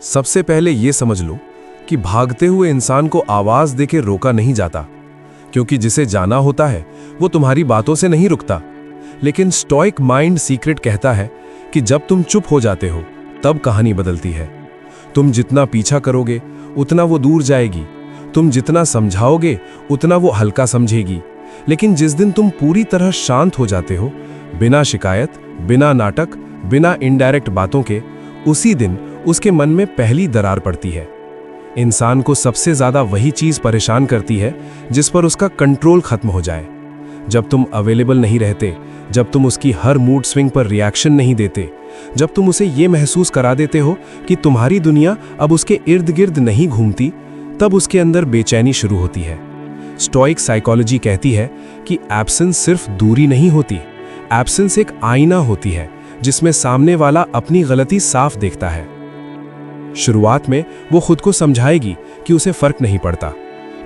सबसे पहले ये समझ लो कि भागते हुए इंसान को आवाज देके रोका नहीं जाता, क्योंकि जिसे जाना होता है वो तुम्हारी बातों से नहीं रुकता। लेकिन स्टोइक माइंड सीक्रेट कहता है कि जब तुम चुप हो जाते हो तब कहानी बदलती है। तुम जितना पीछा करोगे उतना वो दूर जाएगी, तुम जितना समझाओगे उतना वो हल्का समझेगी। लेकिन जिस दिन तुम पूरी तरह शांत हो जाते हो, बिना शिकायत, बिना नाटक, बिना इनडायरेक्ट बातों के, उसी दिन उसके मन में पहली दरार पड़ती है। इंसान को सबसे ज्यादा वही चीज परेशान करती है जिस पर उसका कंट्रोल खत्म हो जाए। जब तुम अवेलेबल नहीं रहते, जब तुम उसकी हर मूड स्विंग पर रिएक्शन नहीं देते, जब तुम उसे ये महसूस करा देते हो कि तुम्हारी दुनिया अब उसके इर्द गिर्द नहीं घूमती, तब उसके अंदर बेचैनी शुरू होती है। स्टोइक साइकोलॉजी कहती है कि एब्सेंस सिर्फ दूरी नहीं होती, एब्सेंस एक आईना होती है जिसमें सामने वाला अपनी गलती साफ देखता है। शुरुआत में वो खुद को समझाएगी कि उसे फर्क नहीं पड़ता,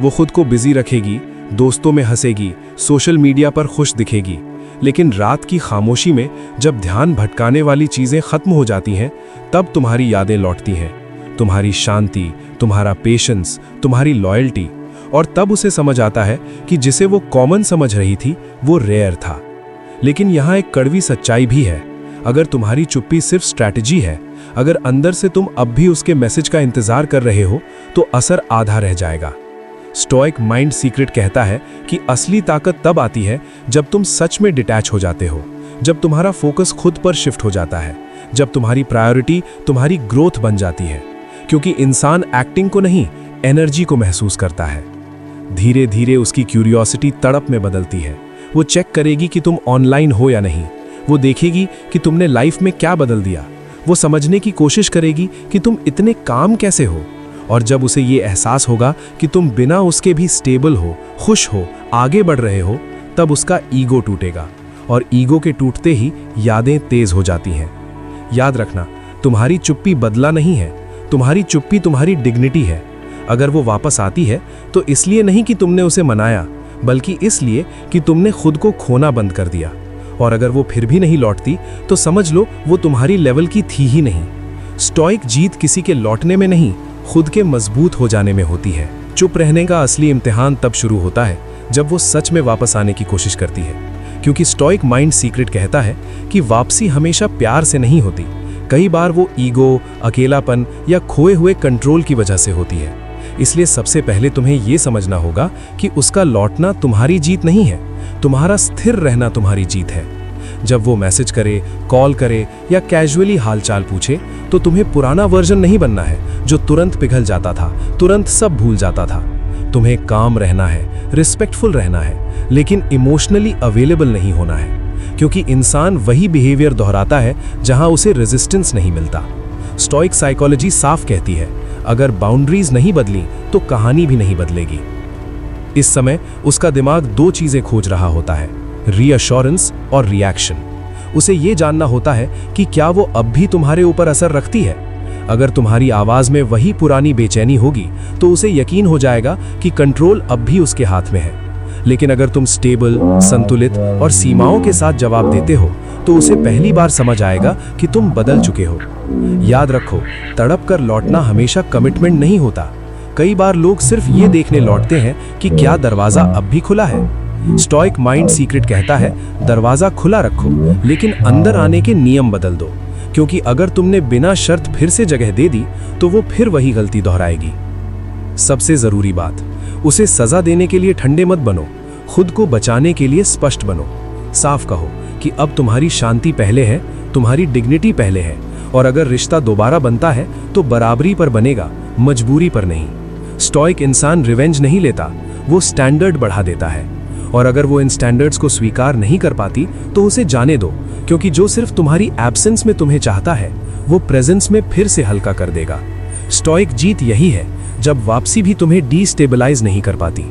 वो खुद को बिजी रखेगी, दोस्तों में हंसेगी, सोशल मीडिया पर खुश दिखेगी। लेकिन रात की खामोशी में जब ध्यान भटकाने वाली चीजें खत्म हो जाती हैं, तब तुम्हारी यादें लौटती हैं, तुम्हारी शांति, तुम्हारा पेशेंस, तुम्हारी लॉयल्टी। और तब उसे समझ आता है कि जिसे वो कॉमन समझ रही थी वो रेयर था। लेकिन यहाँ एक कड़वी सच्चाई भी है, अगर तुम्हारी चुप्पी सिर्फ स्ट्रैटेजी है, अगर अंदर से तुम अब भी उसके मैसेज का इंतजार कर रहे हो, तो असर आधा रह जाएगा। स्टोइक माइंड सीक्रेट कहता है कि असली ताकत तब आती है जब तुम सच में डिटैच हो जाते हो, जब तुम्हारा फोकस खुद पर शिफ्ट हो जाता है, जब तुम्हारी प्रायोरिटी तुम्हारी ग्रोथ बन जाती है। क्योंकि इंसान एक्टिंग को नहीं, एनर्जी को महसूस करता है। धीरे धीरे उसकी क्यूरियोसिटी तड़प में बदलती है। वो चेक करेगी कि तुम ऑनलाइन हो या नहीं, वो देखेगी कि तुमने लाइफ में क्या बदल दिया, वो समझने की कोशिश करेगी कि तुम इतने काम कैसे हो। और जब उसे ये एहसास होगा कि तुम बिना उसके भी स्टेबल हो, खुश हो, आगे बढ़ रहे हो, तब उसका ईगो टूटेगा। और ईगो के टूटते ही यादें तेज हो जाती हैं। याद रखना, तुम्हारी चुप्पी बदला नहीं है, तुम्हारी चुप्पी तुम्हारी डिग्निटी है। अगर वो वापस आती है तो इसलिए नहीं कि तुमने उसे मनाया, बल्कि इसलिए कि तुमने खुद को खोना बंद कर दिया। और अगर वो फिर भी नहीं लौटती तो समझ लो वो तुम्हारी लेवल की थी ही नहीं। स्टोइक जीत किसी के लौटने में नहीं, खुद के मजबूत हो जाने में होती है। चुप रहने का असली इम्तिहान तब शुरू होता है जब वो सच में वापस आने की कोशिश करती है। क्योंकि स्टोइक माइंड सीक्रेट कहता है कि वापसी हमेशा प्यार से नहीं होती, कई बार वो ईगो, अकेलापन या खोए हुए कंट्रोल की वजह से होती है। इसलिए सबसे पहले तुम्हें यह समझना होगा कि उसका लौटना तुम्हारी जीत नहीं है, तुम्हारा स्थिर रहना तुम्हारी जीत है। जब वो मैसेज करे, कॉल करे या कैजुअली हालचाल पूछे, तो तुम्हें पुराना वर्जन नहीं बनना है जो तुरंत पिघल जाता था, तुरंत सब भूल जाता था। तुम्हें काम रहना है, रिस्पेक्टफुल रहना है, लेकिन इमोशनली अवेलेबल नहीं होना है। क्योंकि इंसान वही बिहेवियर दोहराता है जहां उसे रेजिस्टेंस नहीं मिलता। स्टोइक साइकोलॉजी साफ कहती है, अगर बाउंड्रीज नहीं बदली तो कहानी भी नहीं बदलेगी। इस समय उसका दिमाग दो चीजें खोज रहा होता है, रीअश्योरेंस और रिएक्शन। उसे ये जानना होता है कि क्या वो अब भी तुम्हारे ऊपर असर रखती है। अगर तुम्हारी आवाज में वही पुरानी बेचैनी होगी तो उसे यकीन हो जाएगा कि कंट्रोल अब भी उसके हाथ में है। लेकिन अगर तुम स्टेबल, संतुलित और सीमाओं के साथ जवाब देते हो तो उसे पहली बार समझ आएगा कि तुम बदल चुके हो। याद रखो, तड़प कर लौटना हमेशा कमिटमेंट नहीं होता। कई बार लोग सिर्फ ये देखने लौटते हैं कि क्या दरवाजा अब भी खुला है। स्टोइक माइंड सीक्रेट कहता है, दरवाजा खुला रखो, लेकिन अंदर आने के नियम बदल दो। क्योंकि अगर तुमने बिना शर्त फिर से जगह दे दी तो वो फिर वही गलती दोहराएगी। सबसे जरूरी बात, उसे सजा देने के लिए ठंडे मत बनो, खुद को बचाने के लिए स्पष्ट बनो। साफ कहो कि अब तुम्हारी शांति पहले है, तुम्हारी डिग्निटी पहले है, और अगर रिश्ता दोबारा बनता है तो बराबरी पर बनेगा, मजबूरी पर नहीं। स्टोइक इंसान रिवेंज नहीं लेता, वो स्टैंडर्ड बढ़ा देता है। और अगर वो इन स्टैंडर्ड्स को स्वीकार नहीं कर पाती तो उसे जाने दो, क्योंकि जो सिर्फ तुम्हारी एब्सेंस में तुम्हें चाहता है वो प्रेजेंस में फिर से हल्का कर देगा। स्टोइक जीत यही है जब वापसी भी तुम्हें डीस्टेबलाइज नहीं कर पाती।